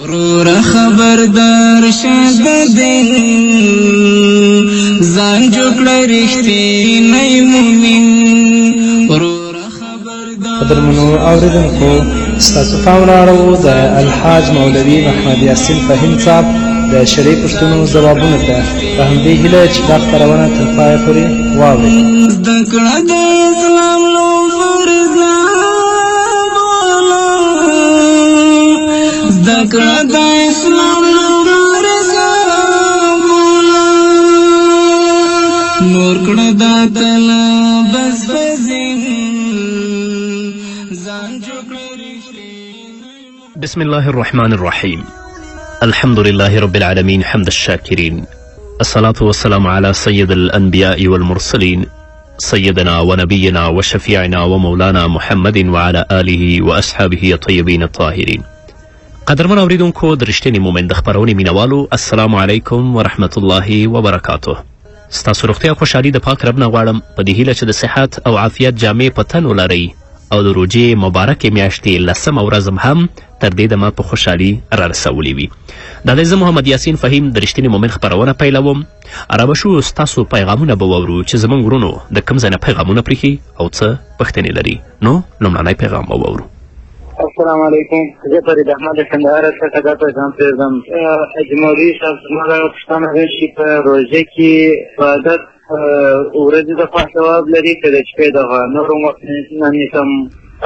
ورور خبردار شه د دین ځان جوړ رښتینی مومن ورور خبردار قدرمنو اوریدونکو ستاسو پام راوړو د الحاج مولوي محمد یاسین فهیم صاحب د شرعي پوښتنو ځوابونو ته په همدې هیله چې دا خپرونه تر پایه پورې واورئ. زده کړه د اسلام لو فرض زده کړه د اسلام لو فرض نور کړه دا تله بس بزین ځان جوړ بسم الله الرحمن الرحيم. الحمد لله رب العالمين حمد الشاكرين، الصلاة والسلام على سيد الأنبياء والمرسلين سيدنا ونبينا وشفيعنا ومولانا محمد وعلى آله وأصحابه الطيبين الطاهرين. قدرمن اوریدونکو د رښتینې مومن د خپرونې مینوالو السلام علیکم ورحمة الله وبرکاته. ستاسو روغتیا او خوشحالي د پاک رب نه غواړم په دې هیله چې د صحت او عافیت جامې په تن ولرئ او د روژې مبارکې میاشتې 10مه ورځ هم تر دې دمه په خوشحالي را رسولې وي. دا دی زه محمد یاسین فهیم د رښتینې مومن خپرونه پیلوم. را به شو ستاسو پیغامونه به واورو چې زموږ ورونو د کوم ځای نه پیغامونه پریښي او څه پوښتنې لري. نو لومړنی پیغام به واورو. السلام علیکم، زه فرید احمد د کندهار څخه دا پیغام پرېږدم. اجمالي صاحب زما دا پوښتنه ده چې په روژه کې عبادت ورځې دپاره ثواب لري که د شپې دغه نور وخت نه نیسم.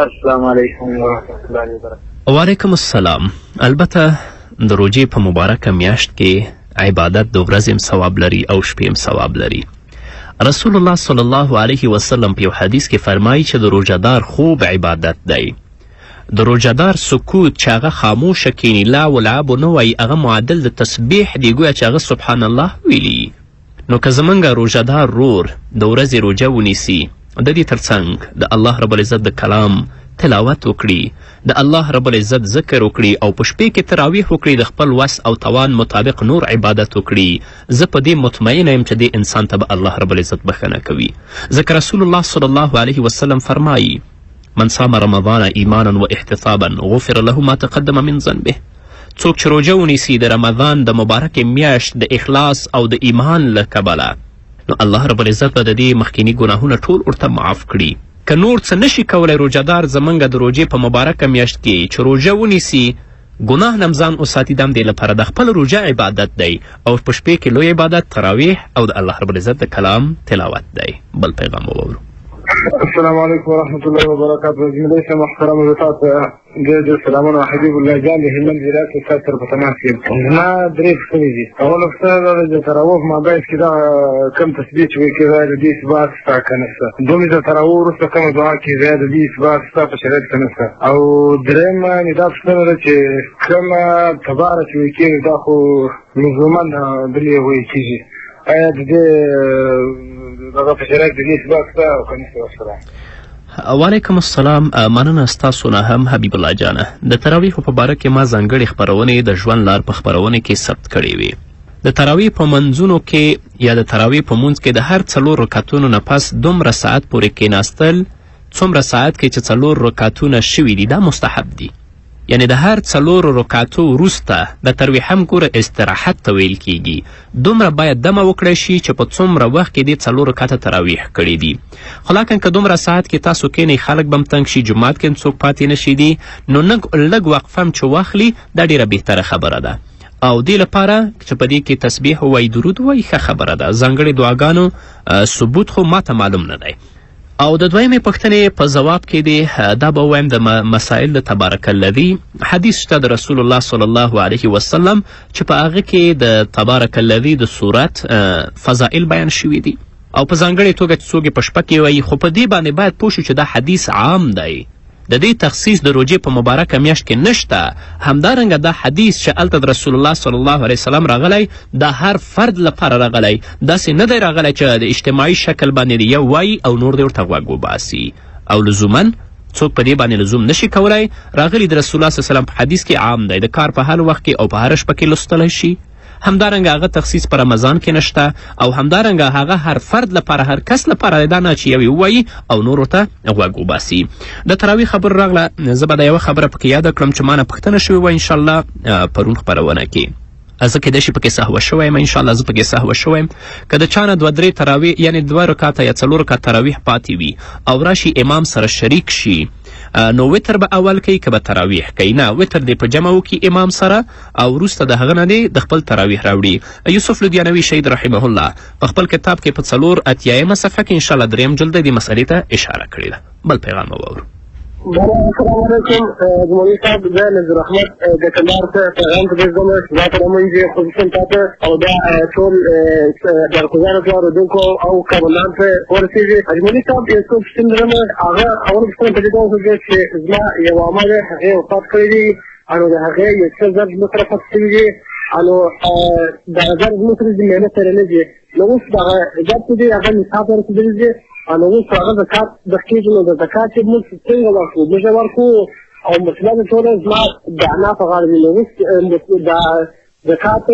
السلام علیکم ورحمة الله وبرکاته. وعلیکم السلام. البته د روژې په مبارکه میاشت کې عبادت د ورځې هم ثواب لري او شپې هم ثواب لري. رسول الله صلی الله علیه وسلم په یو حدیث کې فرمایي چې د روژهدار خوب عبادت دی. د روژهدار سکوت چې هغه خاموشه کینی لا ولعب نه وایي هغه معادل د تسبیح دی، ګویا چې هغه سبحان الله ویلي. نو که زموږ روژهدار رور د ورځې روژه ونیسي د دې ترڅنګ د الله رب العزت د کلام تلاوت وکړي، د الله رب العزت ذکر وکړي او په شپې کې تراویح وکړي، د خپل وس او توان مطابق نور عبادت وکړي، زه په دې مطمئنه یم چې دې انسان ته به الله رب العزت بخښنه کوي. ځکه رسول الله صلی الله علیه وسلم فرمایي من صام رمضان ایمانا و احتسابا غفر له ما تقدم من ذنبه. څوک چې روژه ونیسي د رمضان د مبارکې میاشت د اخلاص او د ایمان له کبله، نو الله رب العزت به د دې مخکیني ګناهونه ټول ورته معاف کړي. که نور څه نشي کولی روژهدار زموږ د روژې په مبارکه میاشت کې چې روژه ونیسي ګناه نه هم ځان وساتي، د همدې لپاره د خپل روژه عبادت دی او په شپې کې لوی عبادت تراویح او د الله رب العزت د کلام تلاوت دی. بل پیغام وورو. السلام علیکم ورحمة الله وبرکاته. جملې شه محترم وزارت ډېر سلامونه. حبیب الله جان د هلمند ولایت کې سر په تماس یم. زما درې پوښتنې دي. اوله پوښتنه دا ده چې تراویح مابینځ کې دغه کوم تسبیح چې وایي کېدای د دې اثبات شته که نه شته؟ دومې د تراویح وروسته کومه دعا کېدای د دې اثبات شته په شریعت کې نه شته؟ او درېیمه مې دا پوښتنه ده چې کومه تباره چې وایي کېږي دا خو لزوما بلې وایي کېږي، آیا د دې دغه په شریعت د دې اثبات شته او که نه شته؟ والسلام. وعلیکم السلام. مننه ستاسو نه هم حبیب الله جانه. د تراویحو په باره کې ما ځانګړې خپرونې د ژوند لار په خپرونې کې ثبت کړې وې. د تراویح په منځونو کې یا د تراویح په منځ کې د هر 4 رکعتونو نه پس دومره ساعت پورې کېناستل څومره ساعت کې چې 4 رکعتونه شوي دي دا مستحب دي. یعنی د هر 4 رکعتو وروسته د تراویح هم ګوره استراحت ته ویل کیږي. دومره باید دمه وکړی شي چې په څومره وخت کې دې 4 رکعته تراویح کړي دي. خو لاکن که دومره ساعت کې تاسو کینئ خلک به هم تنګ شي، جومات کې هم څوک پاتې نشي دي، نو لږ وقفه هم چې واخلي دا ډیره بهتره خبره ده. او دې لپاره چې په دې کې تسبیح ووایي درود ووایي ښه خبره ده. ځانګړې دعاګانو ثبوت خو ماته معلوم نه دی. او د دویمې پوښتنې په ځواب کې دی دا به ووایم د مسائل د تبارک الذي حدیث شته د رسول الله صلی الله علیه وسلم چې په هغه کې د تبارک الذي د صورت فضائل بیان شوي دي او په ځانګړې توګه چې څوک یې په شپه کې وایي. خو په دې باندې باید پوه شو چې دا حدیث عام دی، د دې تخصیص د روژې په مبارکه میاشت کې نشته. همدارنګه دا حدیث چې هلته د رسول الله صلی الله علیه وسلم راغلی دا هر فرد لپاره راغلی، داسې نه دی راغلی چې د اجتماعي شکل باندې دی یو وایي او نور دی ورته غوږ وباسي. او لزوما څوک په دې باندې لزوم نشي کولی. راغلی د رسول الله صلی الله علیه وسلم په حدیث کې عام دی، د کار په هر وخت کې او په هره شپه کې لوستلی شي. همدارنګه هغه تخصیص په رمضان کې نشته او همدارنګه هغه هر فرد لپاره هر کس لپاره دا نه چې یو ووایي او نورو ته غوږ وباسي. د تراویح خبر راغله، زه به د یوه خبره پکې یاده کړم چې ما نه پوښتنه شوې وه انشاءالله پرون خپرونه کې. زه کیدای شي پکې سهوه شوی یم، انشاءالله زه پکې سهوه شوی یم. که د چا نه 2-3 تراویح یعنې 2 رکاته یا 4 رکعت تراویح پاتې وي او راشي امام سره شریک شي نو وتر به اول کوي که به تراویح کوي؟ نه، وتر دی په جمع وکړي امام سره او وروسته د هغه نه دی د خپل تراویح راوړي. یوسف لودیانوي شهید رحمه الله په خپل کتاب کې په 480 صفحه کې انشاءالله 3 جلد دې مسئلې ته اشاره کړې ده. بل پیغام واورو. السلام علیکم زمونږ صاحب، زه نظیر احمد د کندهار څخه پیغام ته درځم. دا تر لمونځ یې خصوصا تاته او دا ټول درکوزانو ته اورېدونکو او کابلان ته ورسېږي. زمونږ صاحب یو څه پوښتنه لرم. هغه اوله پوښتنه په دې ډول وکړه چې زما یو عمه ده، هغې وفات کړی دی نو د هغې یو څه زر زموږ سره پاتې شوي دي نو دغه زر زموږ سره دې مېلمه سره نه دي. نو اوس دغه زر چې دی هغه نصاب ته رسېدلي دي نو اوس هغه زکات دخکېږي. نو د زکات چې موږ څنګه ورکړو؟ موږ یې ورکړو او مسله ده ټوله زما د انا په غاړه وي. نو اوس د زکات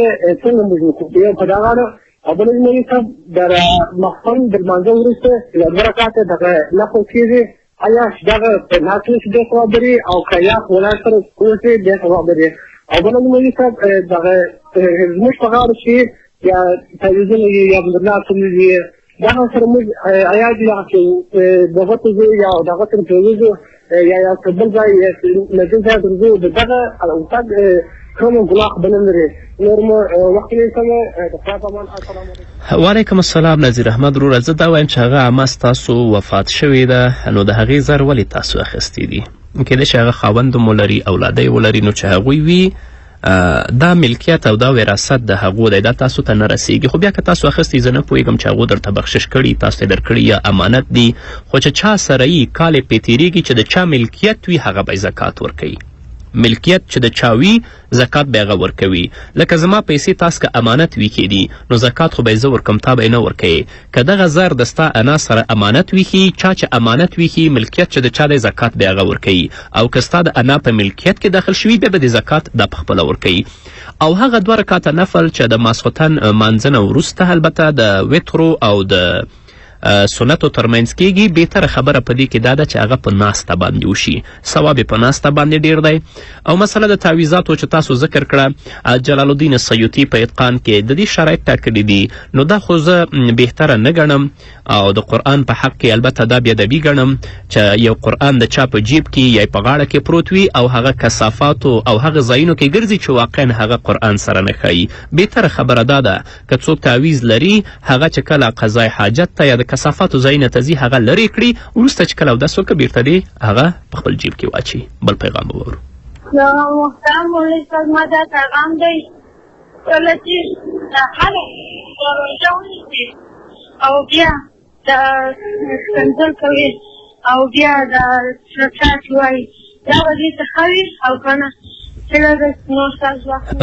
څنګه موږ وکړو؟ یو په دغه غاړه او بله زموږ صاحب د ماښام د لمانځه وروسته یو 2 رکعته دغه نفل کېږي. آیا دغه په ناست کې ډېر ثواب لري او که یا ولاړ سره اوسې ډېر ثواب لري؟ او بله زموږ صاحب دغه زموږ په غاړه چې یا تعویضونه وي یا عبدالله صلي وي دغه سره موږ آیا دغه ته ځو یا دغه سره پرېوځو یا بل ځای مسجد ځای ته ځو د دغه استاد کوم ګناه به نه لري؟ نور مو وخت نه سمه د خدای په امان. السلام علیکم. وعلیکم السلام نظیر احمد وروره. زه دا وایم چې هغه عمه ستاسو وفات شوې ده نو د هغې زر ولې تاسو اخیستي دي؟ کیدای شي هغه خاوند مو لري، اولادی ولري، نو چې هغوی وي دا ملکیت او دا وراثت د هغو دی، دا تاسو ته نه رسیږي. خو بیا که تاسو اخیستی زه نه پوهېږم چې هغو درته بخشش کړي، تاسو ته درکړي یا امانت دي، خو چې چا سره یي کال یې پې تېرېږي چې د چا ملکیت وي هغه به زکات ورکوي. ملکیت چې د چا وي زکات به هغه ورکوي. لکه زما پیسې تاسو که امانت ویښې دي نو زکات خو به یې زه ورکوم، تا به یې نه ورکوې. که دغه زر د ستا انا سره امانت ویښي، چا چې امانت ویښي ملکیت چې د چا دی زکات به هغه ورکوي. او که ستا د انا په ملکیت کې داخل شوي بیا به د زکات دا پخپله ورکوي. او هغه 2 رکعته نفل چې د ماسخوتن مانځه نه وروسته البته د وترو او د سنتو ترمنځ کېږي، بهتره خبره په دې کې دا ده چې هغه په ناسته باندې وشي. ثواب یې په ناسته باندې ډېر دی. او مسله د تعویضاتو چې تاسو ذکر کړه، جلال الدین سیوطي په اتقان کې د دې شرایط ټاکلي دي، نو دا خو زه بهتره نه ګڼم. او د قرآن په حق کې البته دا بیادبي ګڼم چې یو قرآن د چا په جیب کې یا په غاړه کې پروت وي او هغه کثافاتو او هغه ځایونو کې ګرځي چې واقعا هغه قرآن سره نه ښایي. بهتره خبره دا ده که څوک تعویض لري هغه چې کله قضای حاجت ته یا د کثافاتو ځایونه ته ځي هغه لرې کړي، وروسته چې کله اودس وکړه بیرته دې هغه په خپل جیب کې واچي. بل پیغام به واورو. محترم مولوي صاحب، ما دا پیغام دی کله چې خلک روژه ونیسي او بیا د ښکنځل کوي او بیا د چاچ وایي دا به دې څه ښه وي او که نه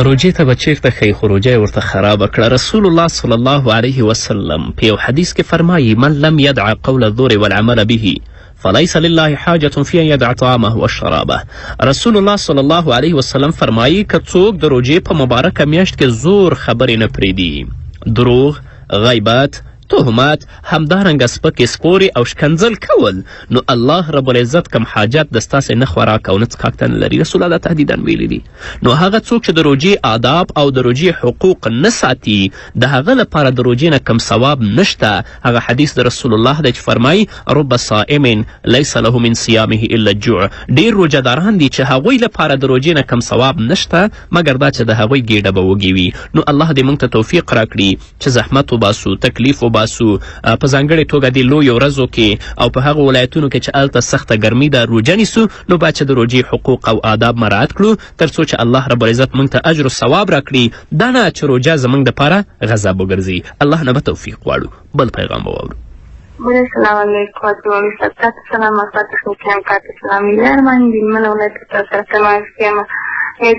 روجې ته به چیرته ښایي خو روجه یې ورته خرابه کړه. رسول الله صلی الله علیه وسلم په یو حدیث کې فرمایي من لم یدع قول الزور والعمل به فلیس لله حاجة فی ان یدع طعامه وشرابه. رسول الله صلی الله علیه وسلم فرمایي که څوک د روجې په مبارکه میاشت کې زور خبرې نه پرېږدي، دروغ، غیبت، تهمات، همدارنګه سپکې سپورې او شکنځل کول، نو الله رب العزت کم حاجت د ستاسې نه خوراک او نه څښاک ته نه لري. رسول الله تهدیدا ویلي دي. نو هغه څوک چې د روجې آداب او د روجې حقوق نه ساتي د هغه لپاره د روجې نه کم ثواب نشته. هغه حدیث د رسول الله دی چې فرمایي رب صائم لیس له من صیامه الا الجوع. ډېر روجهداران دي چې هغوی لپاره د روجې نه کم ثواب نشته مګر دا چې د هغوی ګېډه به وږې وي. نو الله دې موږ ته توفیق راکړي چې زحمت وباسو، تکلیف وباسو، په ځانګړې توګه د لویو ورځو کې او په هغو ولایتونو کې چې هلته سخته ګرمي ده روجه نیسو، نو باید چې د روجې حقوق او آداب مراعات کړو تر څو چې الله رب العزت موږ ته اجر و ثواب راکړي، دا نه چې روجه زموږ دپاره غضب وګرځي. الله نه به توفیق غواړو. بل پیغام به واورو. السلام علیکم ورحمة الله السلام علیکم کاته سلام یارمان دې من ولایت ته سره تماس کېما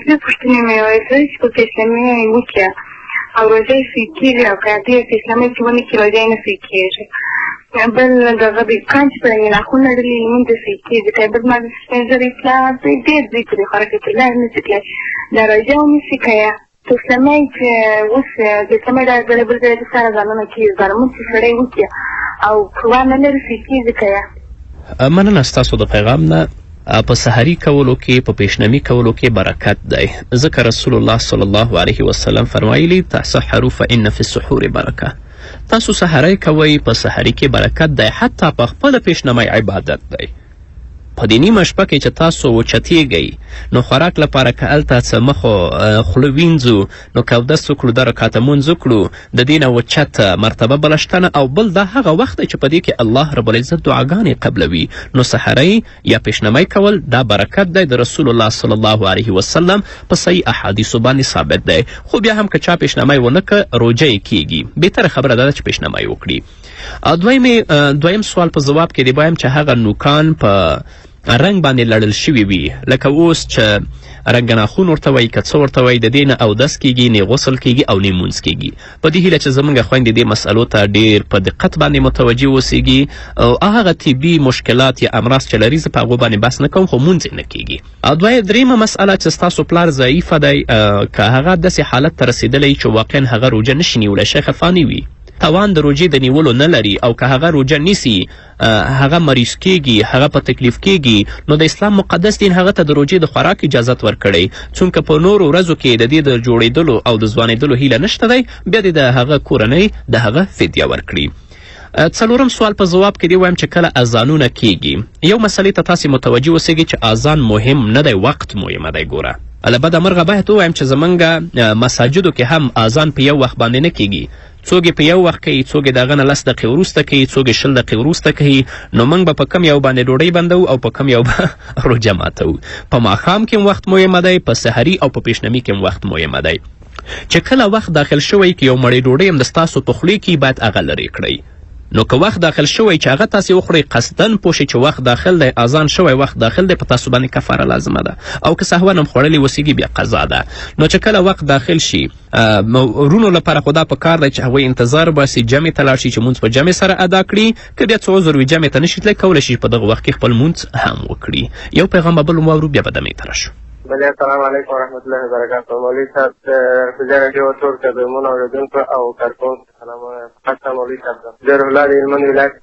دې پښتنې مې وایي چې په اسلامي وکړه او روژه یې فی کېږي او که دې په اسلامي کې ونه کړي روژه یې نه فی کېږي. بل دغه بیکان چې په ناخونه لري لمونځ یې فی کېږي. که بل ما د سپین زر اطلاع ډېر ذکر یې خوراک اطلاع نه شي کړی دا روژه ونیسي که یا په اسلامي چې اوس د اسلامي ډله بل ځای د سره ځانونه کېږي ځانمون چې سړی وکړي او قوا نه لري کېږي که یا مننه ستاسو د پیغام نه. په سحري کولو کې په پیشنمي کولو کې برکت دی، ځکه رسول الله صلی الله علیه وسلم فرمایلی تسحروا فإن فی السحور برکه. تاسو سحری کوئ، په سحري کې برکت دی، حتی په خپله پیشنمۍ عبادت دی. په دې نیمه شپه کې چې تاسو وچتیږئ نو خوراک لپاره که هلته څه مخو خوله وینځو نو که اودس وکړو 2 رکعته مونځ وکړو د دې نه وچت مرتبه بله شته نه، او بل دا هغه وخت دی چې په دې کې الله رب العزت دعاګانې قبلوي. نو سحرۍ یا پیشنمۍ کول دا برکت دی د رسول الله صلی الله علیه وسلم په صحیح احادیثو باندې ثابت دی. خو بیا هم که چا پیشنمۍ ونه که روژه یې کیږي. بهتره خبره دا ده چې پیشنمۍ وکړي. دویم سوال په ځواب کې دی وایم چې هغه نوکان په رنګ باندې لړل شوي وي، لکه اوس چې رنګ ناخون ورته وایي که څه ورته وایي، د دې نه اودس کیږي، نه غسل کیږي او نه مونځ کیږي. په دې هیله چې زموږ خویندې دې مسئلو ته ډېر په دقت باندې متوجه اوسیږي او هغه طبي مشکلات یا امراض چې لري زه په هغو باندې بحث نه کوم، خو مونځ یې نه کیږي. او دریمه مسئله چې ستاسو پلار ضعیفه دی، که هغه داسې حالت ته رسېدلی چې واقعا هغه روژه نشي نیولی، شیخ افغاني وي توان د روژې د نیولو نه لري او که هغه روژه نیسي هغه مریض کیږي، هغه په تکلیف کیږي، نو د اسلام مقدس دین هغه ته د روژې د خوراک اجازت ورکړی، څومره په نورو ورځو کې د دې د جوړېدلو او د ځوانېدلو هیله نشته دی، بیا د هغه کورنۍ د هغه فدیه ورکړي. 4م سوال په ځواب کې دی وایم چې کله اذانونه کیږي، یو مسئلې ته تاسې متوجه اوسیږئ چې اذان مهم نه دی، وقت مهمه دی. ګوره البته مرغه باید ووایم چې زمونږ مساجدو کې هم اذان په یو وخت باندې نه کیږي، څوک په یو وخت کوي، څوک د هغه نه 10 دقیقې وروسته کوي، څوک 20 دقیقې وروسته کوي. نو موږ به په کم یو باندې ډوډۍ بندوو او په کم یو به روژه ماتوو. په ماښام کې وخت مهمه دی، په سحري او په پیشنمي کې وخت مهمه دی. چې کله وخت داخل شوی که یو مړۍ ډوډۍ هم د ستاسو په خولې کې باید هغه لرې کړئ. نو که وخت داخل شوی چې هغه تاسې وخورئ، قصدن پوه شئ چې وخت داخل دی، اذان شوی، وخت داخل دی، په تاسو باندې کفاره لازمه ده. او که سهوا هم خوړلې وسیږي بیا قضا ده. نو چې کله وخت داخل شي ورونو لپاره خو دا پکار دی چې هغوی انتظار باسي، جمع ته لاړ شي چې مونځ په جمع سره ادا کړي. که بیا څه عذر وي جمع ته نشي تللی، کولی شي په دغه وخت کې خپل مونځ هم وکړي. یو پیغام به بل واورو بیا به دمې ته راشو. بله السلام علیکم ورحمت الله وبرکاته. مولوي صاحب د رفیجا راډیو ټول قدرمنو اورېدونکو او کارکوونکو سلامونه. خاصه مولوي صاحب ته د روحالله د هلمند ولایت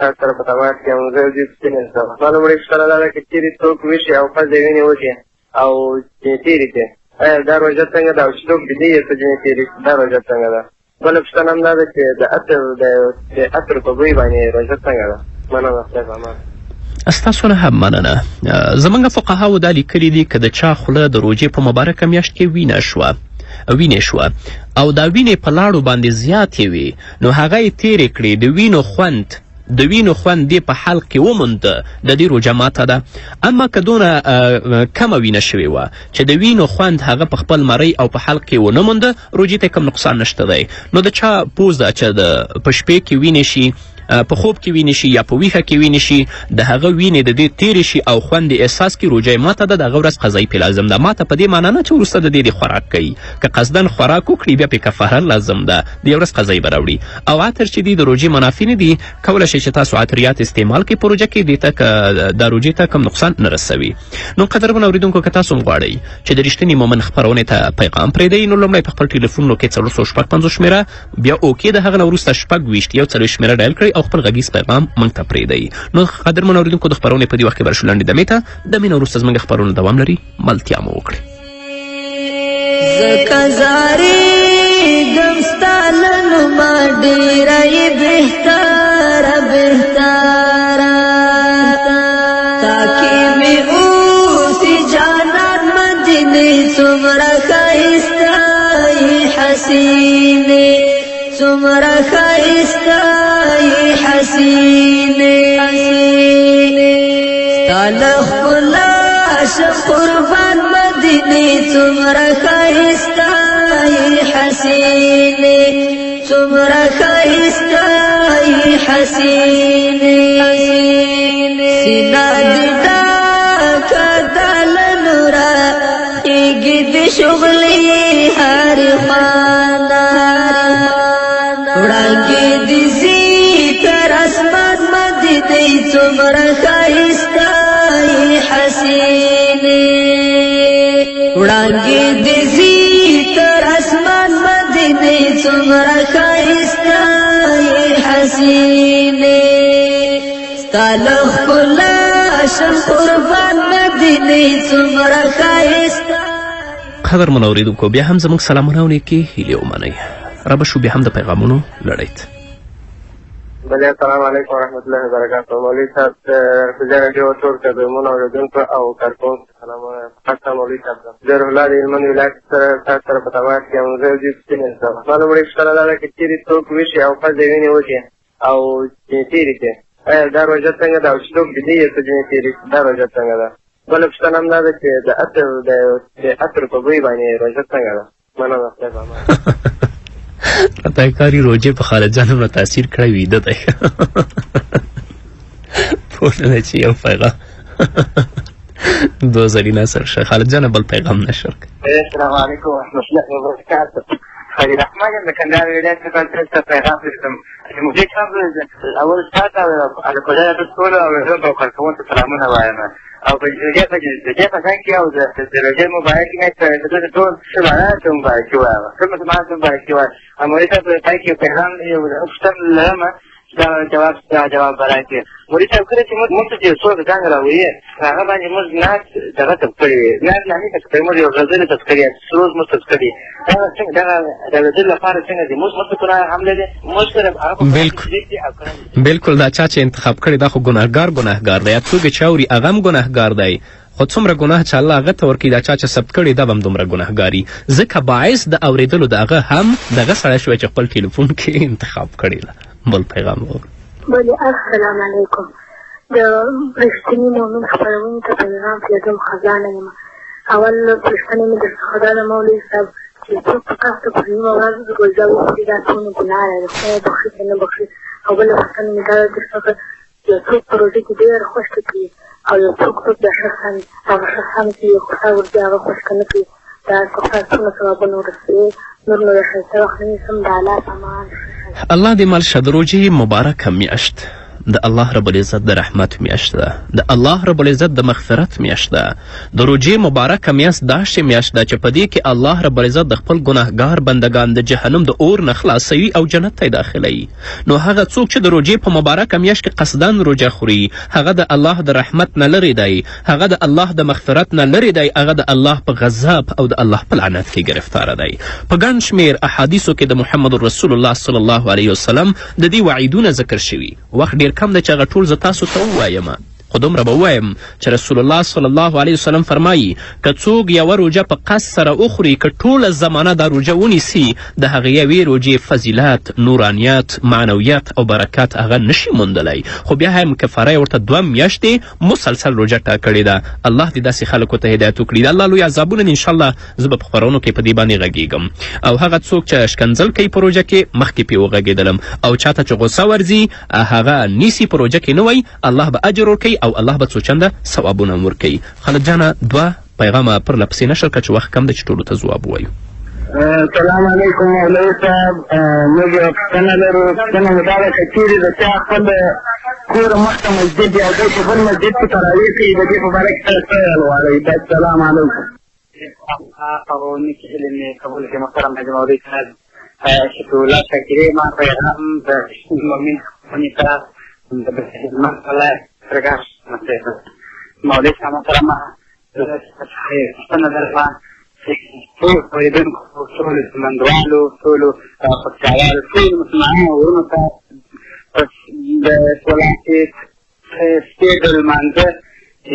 تاسو سره په تماس کې یم. زه یو دې پوښتنې کوم. ما لومړۍ پوښتنه دا ده چې چېرې څوک ویښي او ښځې وینې وکړي او تېرې کړي، ایا دا روژه څنګه ده؟ او چې څوک دې یې سجنې تېرې کړي دا روژه څنګه ده؟ بله پوښتنه هم دا ده چې د عطر په بوی باندې روژه څنګه ده؟ مننه خدای پامان. ستاسو نه هم مننه. زموږ فقهاو دا لیکلي دي که د چا خوله د روژې په مبارکه میاشت کې وینې شوه او دا وینې په لاړو باندې زیاتې وي، نو هغه یې تېرې کړي، د وینو خوند دې په حلق کې ومونده، د دې روژه ماته ده. اما که دونه کمه وینه شوې وه چې د وینو خوند هغه په خپل مرۍ او په حلق کې ونه مونده، روژې ته کوم نقصان نشته دی. نو د چا پوزه چې په شپې کې وینې شي، په خوب کې وینې شي یا په ویښه کې وینې شي، د هغه وینې د دې تېرې شي او خوند احساس کړي، روژه یې ماته ده، د هغه ورځ قضایي پې لازم ده. ماته په دې معنا نه چې وروسته د دې خوراک کوي، که قصدن خوراک وکړي بیا پې کفاره لازم ده، د یو ورځ قضایي به راوړي. او عطر چې دي د روژې منافع نه دي، کولی شئ چې تاسو عطریات استعمال کړئ په روژه کې، دې ته دا روژې ته کوم نقصان نه رسوي. نو قدرمنو اورېدونکو که تاسو هم غواړئ چې د رښتینې مومن خپرونې ته پیغام پرېږدئ، نو لومړی په خپل ټلیفون کې 450 شمېره، بیا اوکې د هغه نه وروسته 26 یو 40 شمېره ډایل کړئ او خپل غږیز پیغام موږ ته پرېږدئ. نو قدرمنو اورېدونکو د خپرونې په دې وخت کې به راشو لنډې دمې ته، دمې نه وروسته زموږ خپرونه دوام لري، ملتیا مو وکړئ. زکه زارېږم ستا له نومه ډېره یې بهتره تا کې مې اوسې جانان مدینې، څومره ښایسته یې حسینې، څومره ښایسته حسینه ستا له ښکلا شم قربان مدینې، څومره ښایسته حسینه، څومره ښایسته حسینه، سینه دې ډکه ده له نوره، خیږي دې شغلې هرې خواته، وړانګې دې څومره ښایسته حسینه، وړانګې دې زی تر دې څومره ښایسته یې حسینې ستا له ښکلا شم قربان مدینې څومره ښایسته. قدر من اوریدونکو بیا هم زموږ سلامونه او نیکې هیلې ومنئ. رابه شو بیا هم د پیغامونو لړۍ ته. بله السلام علیکم ورحمت الله وبرکاتو. مولوي صاحب د راډیو ټول کډومونو اورېدونکو او کارکوونکو سلامونه. خاصه مولوي صاحب زه روح الله د هلمند ولایت تاسو سره په تماس کې یم. زه دې پوښتنې کوم. زما لومړۍ پوښتنه دا ده چې چېرې څوک وشي او ښځې وینې وکړي او تېرې کړي، ایا دا روژه څنګه ده؟ او چې څوک بېدې یې څه جنې تېرې کړي دا روژه څنګه ده؟ بله پوښتنه هم دا ده چې د عطر په بوی باندې روژه څنګه ده؟ مننه خدای په امان. راته کاري روژې په خالد جان هم را تاثیر کړی ویده دی. پوه نه دی چې یو پیغام دو ځلې نصر شه. خالد جانه بل پیغام نشر کړ. السلام علیکم ورحمت الله وبرکاتو. خلیل احمد یم د کندهار ولایت څخه تاسو ته پیغام لیکم. مولوي صاحب اول ساعت د کولای د ټولو اورېدونکو او کارکوونکو سلامونه وایم. او په دې په ځای کې او د روژې مبارک نه د ټول مسلمانانو ته مبارکي وایم. ټول مسلمانانو ته مبارکي وایم. مولوي صاحب په پای کې یو پیغام یو پوښتنه لرم دا جواب برکړي. مولوي صاحب کله چې موږ ته یو څوک ځان راوړي هغه باندې موږ ناز دغه تذکرې وي ناز نه تذکرې موږ یو غزل تذکرې سروز موږ تذکرې دغه څنګه د غزل لپاره څنګه دي موږ مستقره حمله دي موږ سره بالکل دا چا چې انتخاب کړي دا خو ګناهګار دی. څوک چې اوري هغه هم ګناهګار دی. خو څومره ګناه چې الله هغه ته ورکړي دا چا چې ثبت کړي دا به هم دومره ګناهګاري. ځکه باعث د اورېدلو د هغه هم دغه سړی شوی چې خپل ټلیفون کې انتخاب کړی ده. بل پیغام وګورو. بله السلام علیکم. د رښتیني مؤمن خپرونې ته پیغام پرېږدم خزانه یم. اول پوښتنه مې درڅخه دا ده مولوي صاحب چې څوک په کاسته په نیمه ورځ ګوزه وکړي دا څومره ګناه لري خدای بخښي که نه بخښي. او بله پوښتنه مې دا ده درڅخه یو څوک په روژه کې ډېر خوشته کړي او یو څوک بیا شخصا هغه شخصان چې یو خوښه ورځي هغه خوشته نه کړي دا شخصان څومره ثوابونه ورسوي. نور نو د ښایسته وخت نه نیسم د الله په امان. الله دې مل شه. د روژې مبارکه میاشت د الله رب العزت د رحمت میاشت ده. د الله رب العزت د مغفرت میاشت ده. د روژې مبارکه میاشت داسې میاشت ده چې په دې کې الله رب العزت د خپل ګناهګار بندگان د جهنم د اور نه خلاصوي او جنت ته یې داخلوي. نو هغه څوک چې د روژې په مبارکه میاشت کې قصدن روژه خوري هغه د الله د رحمت نه لرې دی، هغه د الله د مغفرت نه لرې دی، هغه د الله په غضب او د الله په لعنت کې ګرفتاره دی. په ګڼ شمېر احادیثو کې د محمد رسول الله صلی الله علیه وسلم د دې وعیدونه ذکر شوي. وخت ډېر کم ده چې هغه ټول زه تاسو ته ووایم. خو دومره به ووایم چې رسول الله صلی الله علیه وسلم فرمایي که څوک یوه روژه په قصد سره وخوري که ټوله زمانه دا روژه ونیسي د هغې یوې روژې فضیلت، نورانیت، معنویت او برکات هغه نشي موندلی. خو بیا هم کفاره یې ورته 2 میاشتې مسلسل روژه ټاکړې ده. الله دې داسې خلکو ته هدایت وکړي. د الله لوی عذابونه انشاءالله زه به په خپرونو کې په دې باندې غږیږم. او هغه څوک چې شکنځل کوي په روژه کې مخکې پې وغږېدلم او چاته چې غصه ورځي هغه نیسي په روژه کې نه وی الله به اجر ورکوي او الله به څو چنده ثوابونه هم ورکوي. خالد جانه 2 پیغامه پر لپسې نشر کړه چې وخت کم دی چې ټولو ته ځواب ووایو. السلام علیکم مولوي صاحب. موږ یوه پوښتنه لرو. پوښتنه مو دا ده که چېرې د چا خپل کوره مخته مسجد دی او دی په بل مسجد کې تراویح کوي د دې په باره کې تاسو څه ویل غواړئ؟ السلام علیکم. او نیکې هیلې مې قبول کړې محترم حاجي مولوي صاحب. شکرالله شاکرې ما پیغام د رښتیني مؤمن خپرونې ته د خدمت الله پرګاش مولوي صاحب محترمه پوښتنه درته ټول اورېدونکو ټولو سمندوالو ټولو پکتیاوالو ټولو مسلمانانو وروڼو ته د صلاتې شپې د لمانځه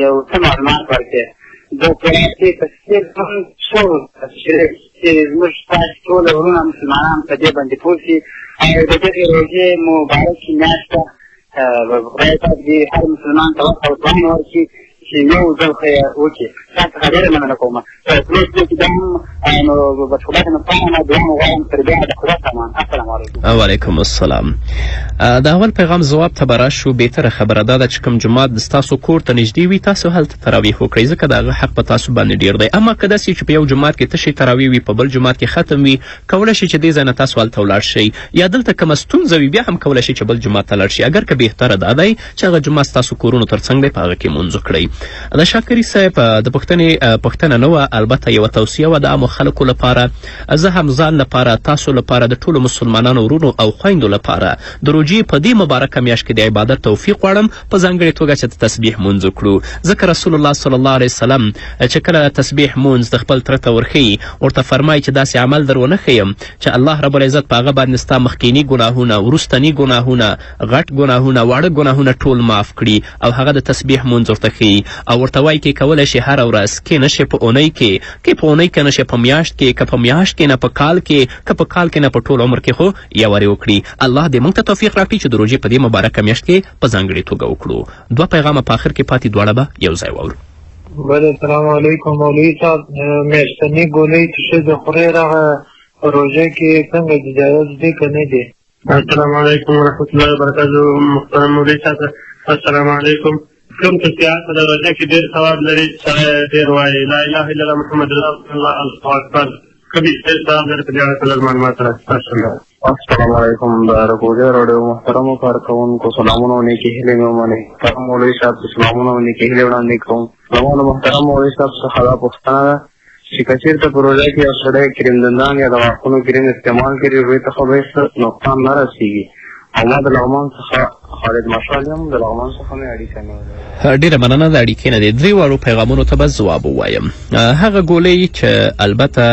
یو څه معلومات ورکړې. د صلاتې په څېر زموږ ټول چې زموږ تاسې ټول وروڼه مسلمانان په دې باندې پوه شي او د دغې روژې مبارکې میاشت ته خدای پاک دې هر مسلمان ته وخت او توان ورکړي چې یو ځل خو یې وکړي. تا څخه ډېره مننه کوم. په پلوس دې کې دا هم نو د خدای نه پاڼه دعا مو غواړم تر بیا د خدای سامان. السلام علیکم. وعلیکم السلام. د اول پیغام ځواب ته به راشو. بهتره خبره دا ده چې کوم جومات د ستاسو کور ته نږدې وي تاسو هلته تراویح وکړئ ځکه د هغه حق په تاسو باندې ډېر دی. اما که داسې چې په یو جومات کې تشې تراویح وي په بل جومات کې ختم وي کولی شي چې دې ځای نه تاسو هلته ولاړ شئ یا دلته کومه ستونزه وي بیا هم کولی شي چې بل جومات ته لاړ شي. اګر که بهتره دا دی چې هغه جومات ستاسو کورونو تر څنګ دی په هغه کې لمونځ وکړئ. د شاکري صاحب د پوښتنه نه وه، البته یوه توصیه وه د عامو خلکو لپاره. زه هم ځان لپاره، تاسو لپاره، د ټولو مسلمانانو ورونو او خویندو لپاره د روژې په دې مبارکه میاشت کې د عبادت توفیق غواړم، په ځانګړې توګه چې د تسبیح مونځ وکړو. ځکه رسول الله صلی الله علیه وسلم چې کله تسبیح مونځ د خپل تره ته ورښیي، ورته فرمایي چې داسې عمل در ونه ښیم چې الله رب العزت په هغه باندې ستا مخکیني ګناهونه، وروستني ګناهونه، غټ ګناهونه، واړه ګناهونه ټول معاف کړي، او هغه د تسبیح مونځ ورته ښیي او ورته وایي کې کولی شي هره ورځ، کې نه شي په اونۍ کې، کې په اونۍ کې نه شي په میاشت کې، که په میاشت کې نه په کال کې، که په کال کې نه په ټول عمر کې، خو یوارې وکړي. الله دې موږ ته توفیق راکړي چې د روژې په دې مبارکه میاشت کې په ځانګړې توګه وکړو. 2 پیغامه په آخر کې پاتې، دواړه به یو ځای واورو. بله السلام علیکم مولوي صاحب، میاشتني ګولۍ چې ښځه خوري هغه په روژه کې څنګه جایز دی که نه دی؟ السلام علیکم ورحمت الله وبرکاتو. محترم مولوي صاحب السلام علیکم. کوم چې سیاست د روژه کې ډېر ثواب لري، سره ډېر وایي لا اله الا الله محمد رسول الله الله اکبر، کبھی ډېر ثواب لري په دې اړه څه معلومات راکړئ. السلام علیکم. د رګوګې راډیو محترمو کارکوونکو سلامونه او نیکې هیلې مې ومنئ. محترم مولوي صاحب سلامونه او نیکې هیلې وړاندې کوم. زما د محترم مولوي صاحب څخه دا پوښتنه ده چې که چېرته په روژه کې یو سړی کریم دندان یا د غاښونو کریم استعمال کړي، روژې ته خو به هېڅ نقصان نه رسېږي. او ما د لغمان څخه خالد مشال یم، د لغمان څخه مې اړیکه نیولې. ډېره مننه، د اړیکې نه دی. 3 واړو پیغامونو ته به ځواب ووایم. هغه ګولۍ چې البته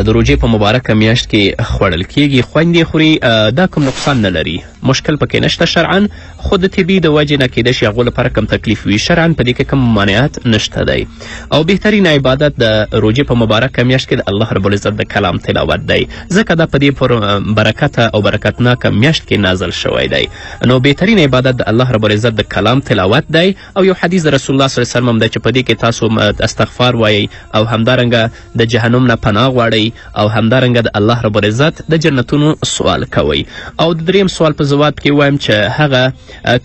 د روژې په مبارکه میاشت کې خوړل کیږي، خویندې خوري، دا کوم نقصان نه لري، مشکل پکې نشته شرعا، خو د طبي د وجې نه کیدای شي هغو لپاره کم تکلیف وي. شرعا په دې کې کوم مانعات نشته دی. او بهترین عبادت د روژې په مبارکه میاشت کې د الله رب العزت د کلام تلاوت دی، ځکه دا په دې پر برکته او برکتناکه میاشت کې نازل شوی دی. نو بهترین عبادت د الله رب العزت د کلام تلاوت دی. او یو حدیث د رسول الله صلی الله علیه وسلم دی چې په دې کې تاسو استغفار وایئ او همدارنګه د جهنم نه پناه غواړئ او همدارنګه د الله رب العزت د جنتونو سوال کوئ. او د 3م سوال په ځواب کې وایم چې هغه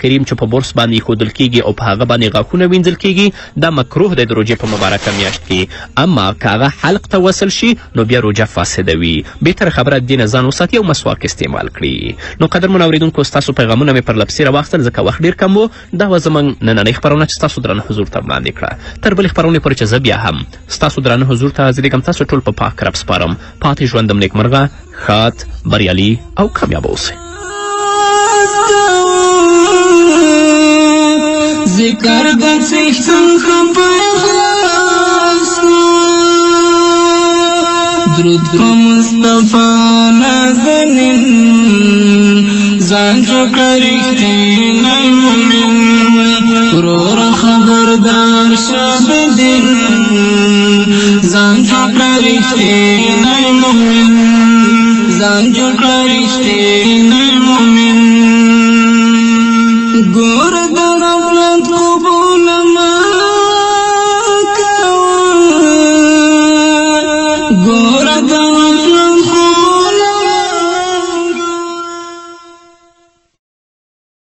کریم چې په برس باندې ایښودل کیږي او په هغه باندې غاښونه وینځل کیږي، دا مکروه دی د روژې په مبارکه میاشت کې. اما که هغه حلق ته وصل شي نو بیا روژه فاسده وي. بهتره خبره دې نه ځان وساتي او مسواک استعمال کړي. نو قدرمنو اورېدونکو، ستاسو پیغامونه مې پر لپسې راواخیستل ځکه وخت ډېر کم و. دا وه زموږ نننۍ خپرونه چې ستاسو درانه حضور ته وړاندې کړه. تر بلې خپرونې پورې چې زه بیا هم ستاسو درانه حضور ته حاضرېږم، تاسو ټول په پاک رب سپارم. پاتې ژوندم نیکمرغه، ښاد، بریالي او کامیابه اوسئ. ذکر د څښتن خبر خلاص درود په مصطفی نازنین ځان جوړ رښتینی مومن ورور خبردار شه بدین ځان جوړ رښتینی مومن ځان جوړ رښتینی مومن ګور د غفلت قبول ما کوه ګور د غفلت